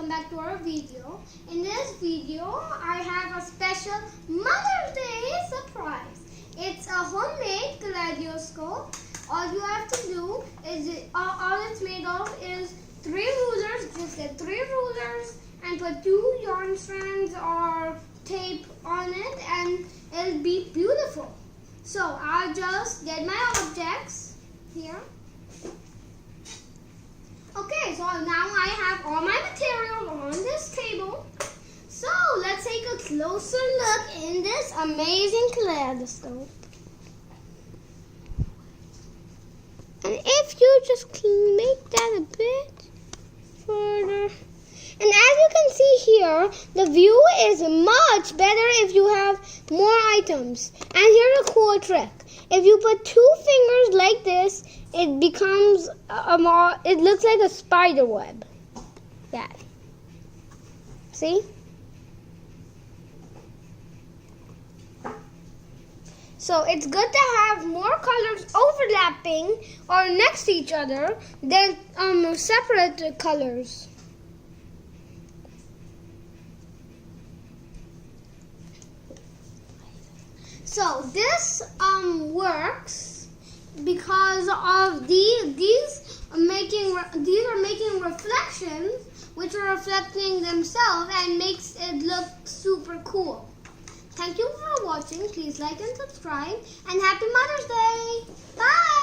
welcome back to our video. In this video, I have a special Mother's Day surprise. It's a homemade kaleidoscope. All you have to do is, all it's made of is 3 rulers. Just get 3 rulers and put 2 yarn strands or tape on it and it'll be beautiful. So I'll just get my objects here. Okay, so now I have all my materials on this table. So let's take a closer look in this amazing kaleidoscope. And if you just make that a bit further. And as you can see here, the view is much better if you have more items. And here's a cool trick. If you put 2 fingers like this, it becomes it looks like a spider web. That. See? So it's good to have more colors overlapping or next to each other than separate colors. So this works because of these are making reflections, which are reflecting themselves and makes it look super cool. Thank you for watching. Please like and subscribe, and happy Mother's Day. Bye.